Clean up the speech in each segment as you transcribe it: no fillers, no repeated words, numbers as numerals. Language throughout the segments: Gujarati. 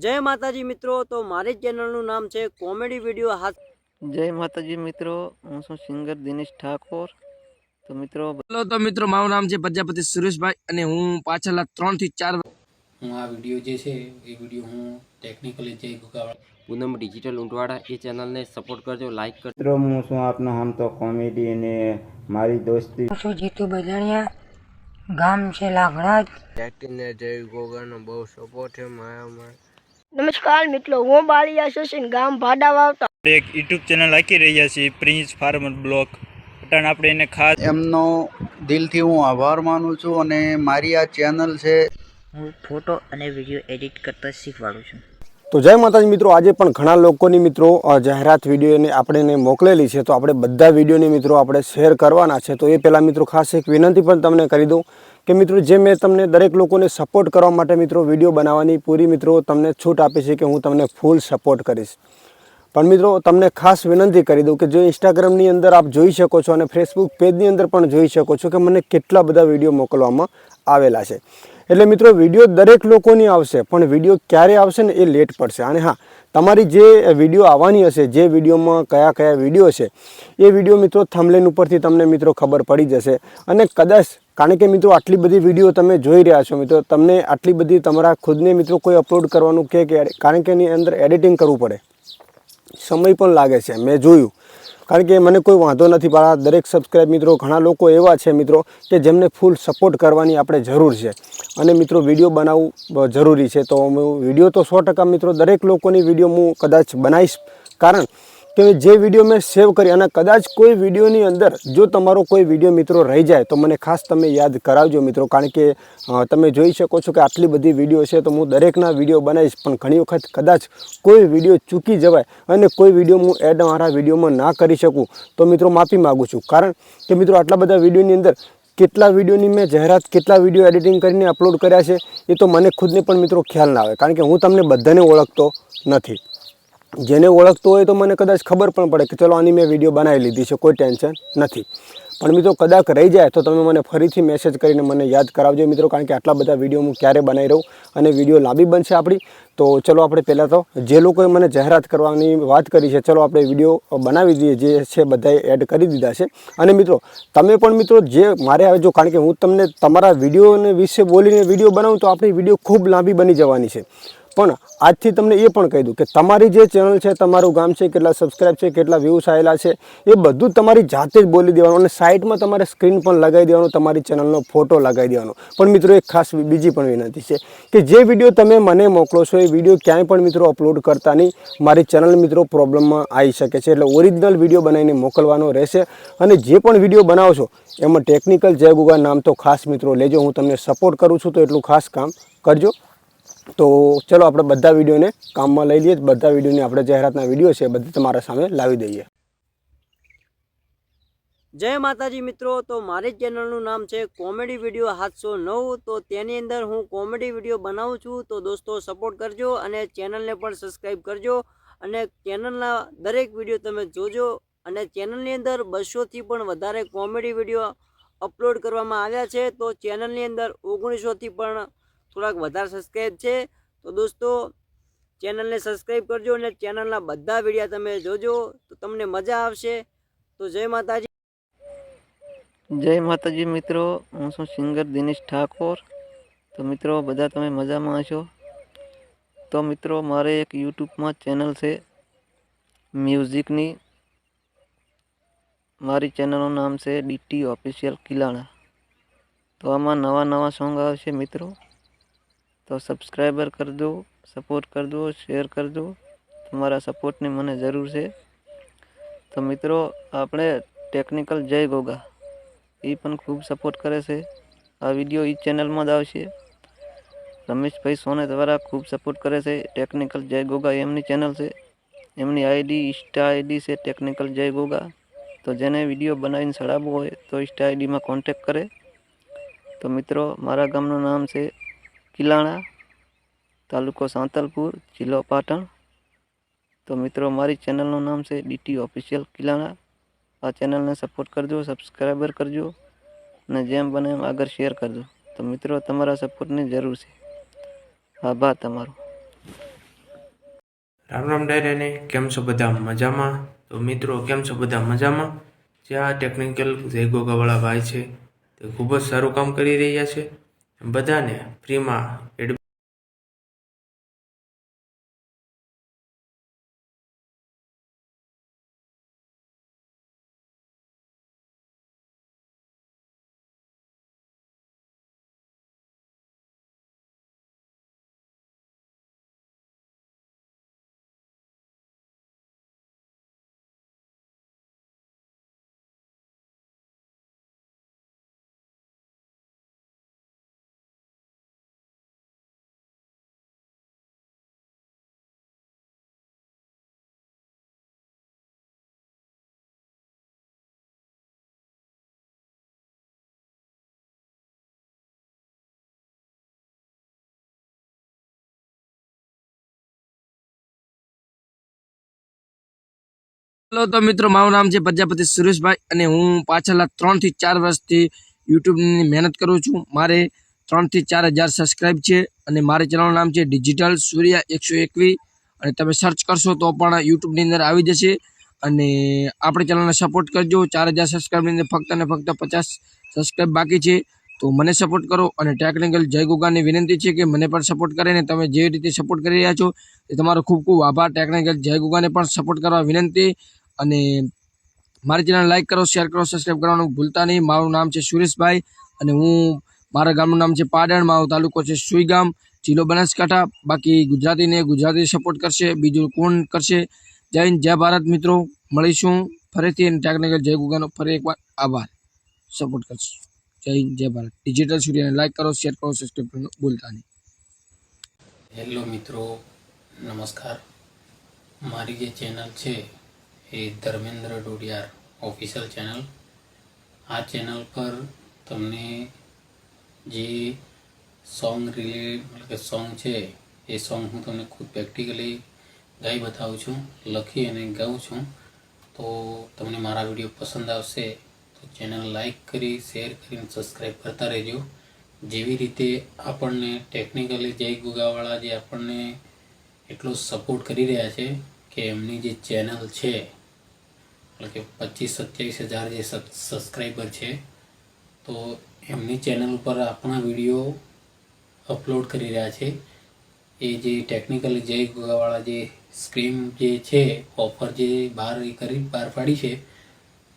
जय माताजी मित्रों। तो मारी चेनलનું નામ છે કોમેડી વિડિયો હાથ। जय माताजी मित्रों, हूँ छुं सिंगर दिनेश ठाकोर। तो मित्रों हेलो तो मित्रों मारू नाम है प्रजापति सुरेश भाई અને હું પાછલા 3 થી 4 હું આ વિડીયો જે છે એ વિડીયો હું ટેકનિકલી જય ગુગાવાળા પૂનમ ડિજિટલ ઊંટવાડા એ ચેનલને સપોર્ટ કરજો, લાઈક કરજો। મિત્રો હું શું આપનો આમ તો કોમેડી અને મારી દોસ્તી હું છું જીતુ બજાણિયા, ગામ છે લાગણાજ। ને જય ગોગાનો બહુ સપોર્ટ છે મારા। નમસ્કાર મિત્રો, હું બાલિયા શશીન, ગામ ભાડા વાવતા। એક યુટ્યુબ ચેનલ આખી રહ્યા છે પ્રિન્સ ફાર્મર બ્લોગ પટાણ। આપણે એને ખાસ એમનો દિલથી હું આભાર માનું છું અને મારી આ ચેનલ છે હું ફોટો અને વિડીયો એડિટ કરતા શીખવાડું છું। તો જય માતાજી મિત્રો, આજે પણ ઘણા લોકોની મિત્રો જાહેરાત વિડીયોને આપણે મોકલેલી છે, તો આપણે બધા વિડીયોને મિત્રો આપણે શેર કરવાના છે। તો એ પહેલાં મિત્રો ખાસ એક વિનંતી પણ તમને કરી દઉં કે મિત્રો જે મેં તમને દરેક લોકોને સપોર્ટ કરવા માટે મિત્રો વિડીયો બનાવવાની પૂરી મિત્રો તમને છૂટ આપી છે કે હું તમને ફૂલ સપોર્ટ કરીશ। પણ મિત્રો તમને ખાસ વિનંતી કરી દઉં કે જો ઇન્સ્ટાગ્રામની અંદર આપ જોઈ શકો છો અને ફેસબુક પેજની અંદર પણ જોઈ શકો છો કે મને કેટલા બધા વિડીયો મોકલવામાં આવેલા છે। એટલે મિત્રો વિડીયો દરેક લોકોની આવશે, પણ વિડીયો ક્યારે આવશે ને એ લેટ પડશે। અને હા, તમારી જે વિડીયો આવવાની હશે, જે વિડીયોમાં કયા કયા વિડીયો છે એ વિડીયો મિત્રો થંબનેલ ઉપરથી તમને મિત્રો ખબર પડી જશે। અને કદાચ કારણ કે મિત્રો આટલી બધી વિડીયો તમે જોઈ રહ્યા છો મિત્રો, તમને આટલી બધી તમારા ખુદને મિત્રો કોઈ અપલોડ કરવાનું કે કારણ કે એની અંદર એડિટિંગ કરવું પડે, સમય પણ લાગે છે, મેં જોયું। કારણ કે મને કોઈ વાંધો નથી, મારા દરેક સબસ્ક્રાઈબ મિત્રો ઘણા લોકો એવા છે મિત્રો કે જેમને ફૂલ સપોર્ટ કરવાની આપણે જરૂર છે અને મિત્રો વિડીયો બનાવવું જરૂરી છે। તો વિડીયો તો 100% મિત્રો દરેક લોકોની વિડીયો હું કદાચ બનાવીશ, કારણ કે જે વિડીયો મેં સેવ કરી અને કદાચ કોઈ વિડીયોની અંદર જો તમારો કોઈ વિડીયો મિત્રો રહી જાય તો મને ખાસ તમે યાદ કરાવજો મિત્રો। કારણ કે તમે જોઈ શકો છો કે આટલી બધી વિડીયો છે, તો હું દરેકના વિડીયો બનાવીશ, પણ ઘણી વખત કદાચ કોઈ વિડીયો ચૂકી જવાય અને કોઈ વિડીયો હું એડ મારા વિડીયોમાં ના કરી શકું તો મિત્રો માફી માગું છું। કારણ કે મિત્રો આટલા બધા વિડીયોની અંદર કેટલા વિડીયોની મેં જાહેરાત, કેટલા વિડીયો એડિટિંગ કરીને અપલોડ કર્યા છે એ તો મને ખુદને પણ મિત્રો ખ્યાલ ના આવે, કારણ કે હું તમને બધાને ઓળખતો નથી। જેને ઓળખતો હોય તો મને કદાચ ખબર પણ પડે કે ચલો આની મેં વિડીયો બનાવી લીધી છે, કોઈ ટેન્શન નથી। પણ મિત્રો કદાચ રહી જાય તો તમે મને ફરીથી મેસેજ કરીને મને યાદ કરાવજો મિત્રો, કારણ કે આટલા બધા વિડીયો હું ક્યારે બનાવી રહું અને વિડીયો લાંબી બનશે આપણી। તો ચલો આપણે પહેલાં તો જે લોકોએ મને જાહેરાત કરવાની વાત કરી છે, ચલો આપણે વિડીયો બનાવી દઈએ, જે છે બધાએ એડ કરી દીધા છે। અને મિત્રો તમે પણ મિત્રો જે મારે આવે જો, કારણ કે હું તમને તમારા વિડીયોને વિશે બોલીને વિડીયો બનાવું તો આપણી વિડીયો ખૂબ લાંબી બની જવાની છે। પણ આજથી તમને એ પણ કહી દઉં કે તમારી જે ચેનલ છે, તમારું ગામ છે, કેટલા સબસ્ક્રાઈબ છે, કેટલા વ્યૂઝ આવેલા છે, એ બધું તમારી જાતે જ બોલી દેવાનું અને સાઈડમાં તમારે સ્ક્રીન પણ લગાવી દેવાનું, તમારી ચેનલનો ફોટો લગાવી દેવાનો। પણ મિત્રો એક ખાસ બીજી પણ વિનંતી છે કે જે વિડીયો તમે મને મોકલો છો એ વિડીયો ક્યાંય પણ મિત્રો અપલોડ કરતા નહીં, મારી ચેનલ મિત્રો પ્રોબ્લેમમાં આવી શકે છે। એટલે ઓરિજિનલ વિડીયો બનાવીને મોકલવાનો રહેશે। અને જે પણ વિડીયો બનાવો છો એમાં ટેકનિકલ જય ગુગા નામ તો ખાસ મિત્રો લેજો, હું તમને સપોર્ટ કરું છું, તો એટલું ખાસ કામ કરજો। તો ચલો આપણે બધા વિડીયોને કામમાં લઈ લઈએ, બધા વિડીયોની આપણે જાહેરાતના વિડીયો છે બધી તમારા સામે લાવી દઈએ। જય માતાજી મિત્રો। તો મારી ચેનલનું નામ છે કોમેડી વિડીયો 709। તો તેની અંદર હું કોમેડી વિડીયો બનાવું છું, તો દોસ્તો સપોર્ટ કરજો અને ચેનલને પણ સબસ્ક્રાઈબ કરજો અને ચેનલના દરેક વિડીયો તમે જોજો। અને ચેનલની અંદર 200થી પણ વધારે કોમેડી વિડીયો અપલોડ કરવામાં આવ્યા છે। તો ચેનલની અંદર 1900થી પણ થોડાક વધારે સબસ્ક્રાઈબ છે। તો દોસ્તો ચેનલને સબસ્ક્રાઈબ કરજો અને ચેનલના બધા વિડીયો તમે જોજો, તો તમને મજા આવશે। તો જય માતાજી। जय माताजी मित्रों, हूँ छुं सिंगर दिनेश ठाकोर। तो मित्रों बधा तमे मजामां हशो। तो मित्रों मारे एक यूट्यूब में चेनल से म्यूजिकनी, मारी चेनल नाम से DT ऑफिशियल किलाणा। तो आमा नवा नवा सॉन्ग आवशे मित्रों, तो सब्सक्राइबर कर दो, सपोर्ट कर दो, शेर कर दो, तुम्हारा सपोर्ट ने मने जरूर है। तो मित्रों आपणे टेक्निकल जय गोगा ये पण खूब सपोर्ट करे से। आ विडियो ई चेनल में आवशे, रमेश भाई सोने द्वारा खूब सपोर्ट करे से। टेक्निकल जय गोगा एमनी चेनल से, एमनी आईडी इंस्टा आईडी से टेक्निकल जय गोगा। तो जेने विडियो बनावीने चढ़ाववो होय तो इंस्टा आईडी में कॉन्टेक्ट करे। तो मित्रों मारा गामनुं नाम से किलाणा, तालुको सांतलपुर, जिल्लो पाटण। तो मित्रों मारी चेनल नाम से DT ऑफिशियल किलाणा। आ चेनल ने सपोर्ट करजो, सब्सक्राइबर करजो ने जेम बने एम आगे शेर करजो। तो मित्रों तमारा सपोर्ट ने जरूर है। आभार तमारो। રામ રામ ડાયરાને કેમ છો બધા મજામાં? તો મિત્રો કેમ છો બધા મજામાં? જે આ ટેકનિકલ જય ગોગાવાળા ભાઈ છે તે ખૂબ જ સારું કામ કરી રહ્યા છે. બધાને ફ્રીમાં હેલો તો મિત્રો, મારું નામ છે પ્રજાપતિ સુરેશભાઈ અને હું પાછળના 3 થી 4 વર્ષથી યુટ્યુબની મહેનત કરું છું. મારે 3 થી 4,000 સબસ્ક્રાઇબ છે અને મારા ચેનલનું નામ છે ડિજિટલ સૂર્યા 121 અને તમે સર્ચ કરશો તો પણ યુટ્યુબની અંદર આવી જશે. અને આપણે ચેનલને સપોર્ટ કરજો. 4,000 સબસ્ક્રાઇબની અંદર ફક્ત અને ફક્ત 50 સબસ્ક્રાઇબ બાકી છે, તો મને સપોર્ટ કરો. અને ટેકનિકલ જય ગોગાની વિનંતી છે કે મને પણ સપોર્ટ કરે ને તમે જે રીતે સપોર્ટ કરી રહ્યા છો એ તમારો ખૂબ ખૂબ આભાર. ટેકનિકલ જય ગોગાને પણ સપોર્ટ કરવા વિનંતી. અને મારી ચેનલ લાઈક કરો, શેર કરો, સબસ્ક્રાઇબ કરવાનું ભૂલતા નહીં. મારું નામ છે સુરેશભાઈ અને મારા ગામનું નામ છે પાડણ, મારો તાલુકો છે સુઈગામ, જિલ્લો બનાસકાંઠા. બાકી ગુજરાતી સપોર્ટ કરશે, બીજું કોણ કરશે? જય હિન્દ, જય ભારત. મિત્રો મળીશું ફરીથી. અને ટેકનિકલ જય ગોગાનો ફરી એકવાર આભાર. સપોર્ટ કરશે. જય હિન્દ, જય ભારત. ડિજિટલ સૂર્યાને લાઈક કરો, શેર કરો, સબસ્ક્રાઇબ કરવાનું ભૂલતા નહીં. હેલો મિત્રો, નમસ્કાર. મારી જે ચેનલ છે એ ધર્મેન્દ્ર ડોડિયાર ઓફિશિયલ ચેનલ. આ ચેનલ પર તમને જે સોંગ સોંગ છે એ સોંગ હું તમને ખુદ પ્રેક્ટિકલી ગાઈ બતાવું છું, લખી અને ગાઉં છું. તો તમને મારા વિડીયો પસંદ આવશે તો ચેનલ લાઈક કરી, શેર કરીને સબસ્ક્રાઈબ કરતા રહેજો. જેવી રીતે આપણને ટેકનિકલી જય ગોગાવાળા જે આપણને એટલો સપોર્ટ કરી રહ્યા છે કે એમની જે ચેનલ છે એટલે કે 25-27 હજાર જે સબસ્ક્રાઈબર છે, તો એમની ચેનલ ઉપર આપણા વિડીયો અપલોડ કરી રહ્યા છે. એ જે ટેકનિકલી જય ગોગાવાળા જે સ્ક્રીમ જે છે ઓફર જે બહાર પાડી છે,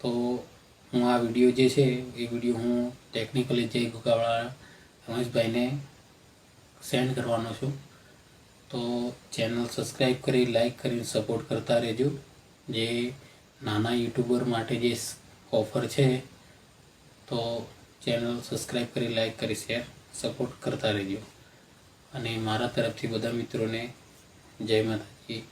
તો હું આ વિડીયો જે છે એ વિડીયો હું ટેકનિકલી જય ગોગાવાળા રમેશભાઈને સેન્ડ કરવાનો છું. તો ચેનલ સબસ્ક્રાઈબ કરી, લાઈક કરીને સપોર્ટ કરતા રહેજો. જે નાના યુટ્યુબર માટે જે ઓફર છે, તો ચેનલ સબસ્ક્રાઈબ કરી, લાઈક કરી, શેર સપોર્ટ કરતા રહેજો. અને મારા તરફથી બધા મિત્રોને જય માતાજી.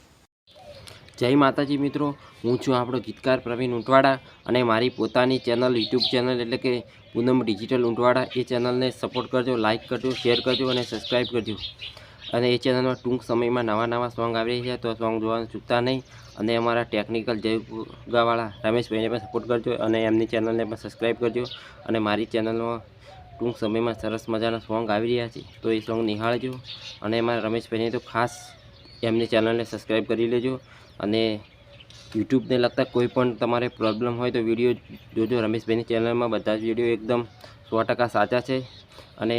જય માતાજી મિત્રો, હું છું આપણો ગીતકાર પ્રવીણ ઉંટવાડા અને મારી પોતાની ચેનલ, યુટ્યુબ ચેનલ એટલે કે પૂનમ ડિજિટલ ઉંટવાડા, એ ચેનલને સપોર્ટ કરજો, લાઈક કરજો, શેર કરજો અને સબસ્ક્રાઈબ કરજો. અને એ ચેનલમાં ટૂંક સમયમાં નવા સોંગ આવી રહ્યા છે, તો સોંગ જોવાનું ચૂકતા નહીં. અને અમારા ટેકનિકલ જય ગોગાવાળા રમેશભાઈને પણ સપોર્ટ કરજો અને એમની ચેનલને પણ સબસ્ક્રાઈબ કરજો. અને મારી ચેનલમાં ટૂંક સમયમાં સરસ મજાના સોંગ આવી રહ્યા છે, તો એ સોંગ નિહાળજો. અને મારા રમેશભાઈને તો ખાસ એમની ચેનલને સબસ્ક્રાઈબ કરી લેજો. અને યુટ્યુબને લગતા કોઈ પણ તમારે પ્રોબ્લેમ હોય તો વિડીયો જોજો. રમેશભાઈની ચેનલમાં બધા જ વિડીયો એકદમ 100% સાચા છે. અને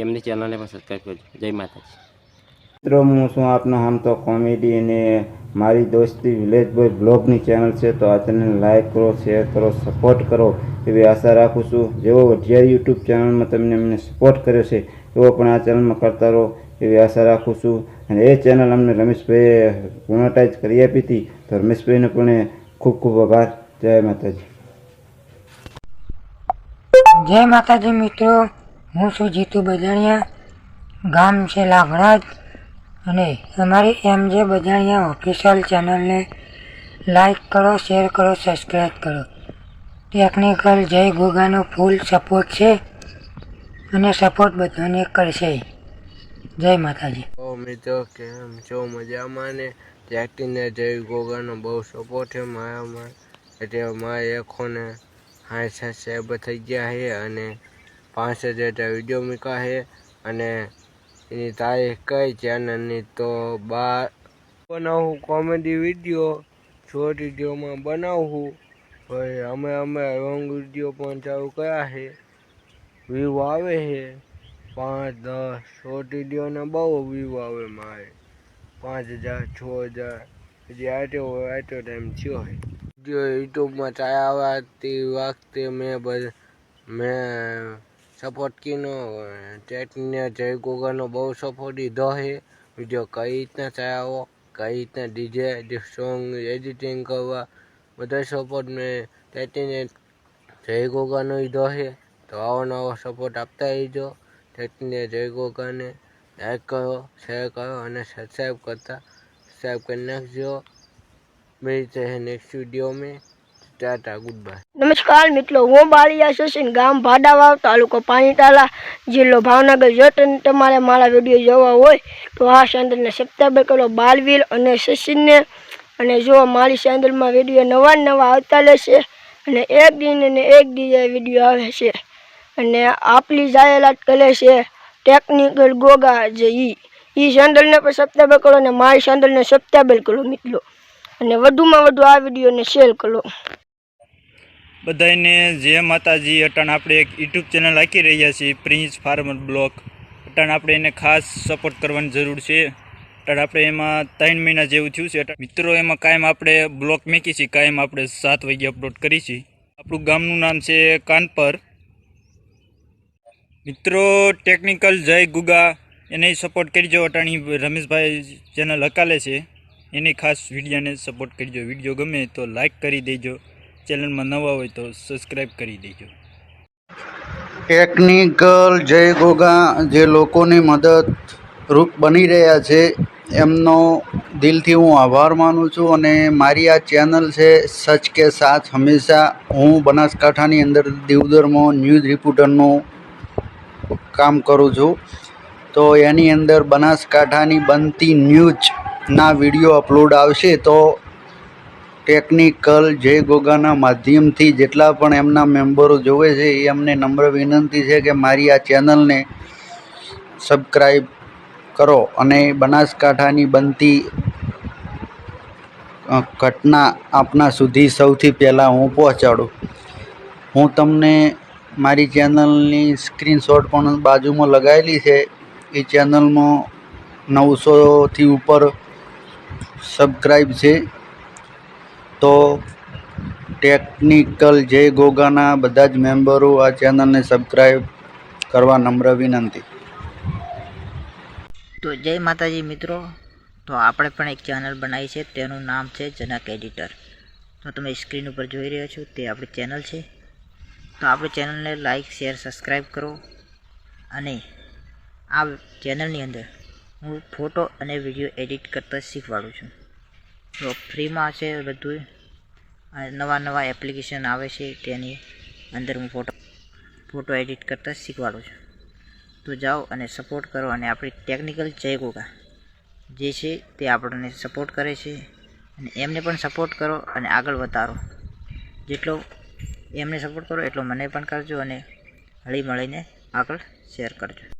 એમની ચેનલને પણ સબસ્ક્રાઈબ કરજો. જય માતાજી. મિત્રો, હું છું આપનો આમ તો કોમેડી અને મારી દોસ્તી વિલેજ બોય બ્લોગની ચેનલ છે. તો આ ચેનલને લાઈક કરો, શેર કરો, સપોર્ટ કરો એવી આશા રાખું છું. જેવો વઢિયાર યુટ્યુબ ચેનલમાં તમને અમને સપોર્ટ કર્યો છે એવો પણ આ ચેનલમાં કરતા રહો એવી આશા રાખું છું. અને એ ચેનલ અમને રમેશભાઈએ મોનેટાઈઝ કરી આપી હતી, તો રમેશભાઈને પણ ખૂબ ખૂબ આભાર. જય માતાજી. જય માતાજી મિત્રો, હું છું જીતુ બજાણિયા, ગામ છે લાગણા અને અમારી MJ બજાણિયા ઓફિશિયલ ચેનલને લાઈક કરો, શેર કરો, સબસ્ક્રાઈબ કરો. ટેકનિકલ જય ગોગાનો ફૂલ સપોર્ટ છે અને સપોર્ટ બધાને કરશે. જય માતાજી. મિત્રો કેમ છો? મજામાં ને? ટેકનિકલ જય ગોગાનો બહુ સપોર્ટ છે મારામાં. એટલે મારા એકોને 60 સબસ્ક્રાઈબ થઈ ગયા છે અને 5,000 વિડીયો મૂક્યા છે. અને એની તારીખ કઈ ચેનલની તો બનાવું કોમેડી વિડીયો, શોર્ટ વિડીયોમાં બનાવું. ભાઈ અમે લોંગ વિડીયો પણ ચાલુ કર્યા છે. વ્યૂ આવે છે 5, 10. શોર્ટ વિડીયોને બહુ વ્યૂ આવે મારે 5000, 6000. હજી આટલો ટાઈમ થયો છે. વિડીયો યુટ્યુબમાં ચાલ્યા આવતી વખતે મેં સપોર્ટ કીનો ટેકને જય ગોગાનો બહુ સપોર્ટ લીધો છે. વિડીયો કઈ રીતના ચાલ્યો, કઈ રીતના ડીજે સોંગ એડિટિંગ કરવા, બધા સપોર્ટ મેં ટેકને જય ગોગાનો લીધો છે. તો આવો નવો સપોર્ટ આપતા રહીજો. ટેકને જય ગોગાને લાઈક કરો, શેર કરો અને સબસ્ક્રાઈબ કરી નાખજો. મળते हैं नेक्स्ट वीडियो में. Tata, good bye. નમસ્કાર મિત્રો, હું બાલિયા શશીન, ગામ ભાડાવાવ, તાલુકો પાણીતાલા, જિલ્લો ભાવનગર. જો તમારે મારા વિડીયો જોવા હોય તો આ ચેનલને સબસ્ક્રાઈબ કરો, બાલવીર અને શશીનને. અને જો મારી ચેનલમાં વિડીયો નવા આવતા રહેશે અને એક દિન અને એક દિવસે વિડીયો આવે છે. અને આપણી જાહેરાત કરે છે ટેકનિકલ ગોગા જે ઈ ચેનલને પણ સબસ્ક્રાઈબ કરો અને મારી ચેનલને સબસ્ક્રાઈબ કરો મિત્રો. અને વધુમાં વધુ આ વિડીયોને શેર કરો. બધાને જય માતાજી. અટાણ આપણે એક યુટ્યુબ ચેનલ રાખી રહ્યા છીએ, પ્રિન્સ ફાર્મર બ્લોગ. અટાણ આપણે એને ખાસ સપોર્ટ કરવાની જરૂર છે. અટાણ આપણે એમાં 3 મહિના જેવું થયું છે. મિત્રો એમાં કાયમ આપણે બ્લોગ મેકી છીએ, કાયમ આપણે 7 વાગે અપલોડ કરી છીએ. આપણું ગામનું નામ છે કાનપર. મિત્રો ટેકનિકલ જય ગુગા એને સપોર્ટ કરજો. અટાણી રમેશભાઈ ચેનલ હકાલે છે, એની ખાસ વિડીયોને સપોર્ટ કરજો. વિડીયો ગમે તો લાઈક કરી દેજો, ચેનલમાં નવા હોય તો સબસ્ક્રાઈબ કરી દેજો. ટેકનિકલ જય ગોગા જે લોકોની મદદરૂપ બની રહ્યા છે એમનો દિલથી હું આભાર માનું છું. અને મારી આ ચેનલ છે સચ કે સાથ હંમેશા. હું બનાસકાંઠાની અંદર દિવદરમાં ન્યૂઝ રિપોર્ટરનું કામ કરું છું. તો એની અંદર બનાસકાંઠાની બનતી ન્યૂઝના વિડીયો અપલોડ આવશે તો ટેકનિકલ જય ગોગાના માધ્યમથી જેટલા પણ એમના મેમ્બરો જોવે છે એ અમને નમ્ર વિનંતી છે કે મારી આ ચેનલને સબસ્ક્રાઈબ કરો અને બનાસકાંઠાની બનતી ઘટના આપના સુધી સૌથી પહેલાં હું પહોંચાડું. હું તમને મારી ચેનલની સ્ક્રીનશોટ પણ બાજુમાં લગાવેલી છે. એ ચેનલમાં 900થી ઉપર સબસ્ક્રાઈબ છે. તો ટેકનિકલ જય ગોગાના બધા જ મેમ્બરો આ ચેનલને સબસ્ક્રાઈબ કરવા નમ્ર વિનંતી. તો જય માતાજી મિત્રો, તો આપણે પણ એક ચેનલ બનાવી છે, તેનું નામ છે જનક એડિટર. તો તમે સ્ક્રીન ઉપર જોઈ રહ્યા છો તે આપણી ચેનલ છે. તો આપણી ચેનલને લાઈક, શેર, સબસ્ક્રાઈબ કરો. અને આ ચેનલની અંદર હું ફોટો અને વિડીયો એડિટ કરતા શીખવાડું છું. તો ફ્રીમાં છે બધું. નવા એપ્લિકેશન આવે છે તેની અંદર હું ફોટો એડિટ કરતા શીખવાડું છું. તો જાઓ અને સપોર્ટ કરો. અને આપણી ટેકનિકલ જય ગોગા જે છે તે આપણને સપોર્ટ કરે છે અને એમને પણ સપોર્ટ કરો અને આગળ વધારો. જેટલો એમને સપોર્ટ કરો એટલો મને પણ કરજો અને હળી મળીને આગળ શેર કરજો.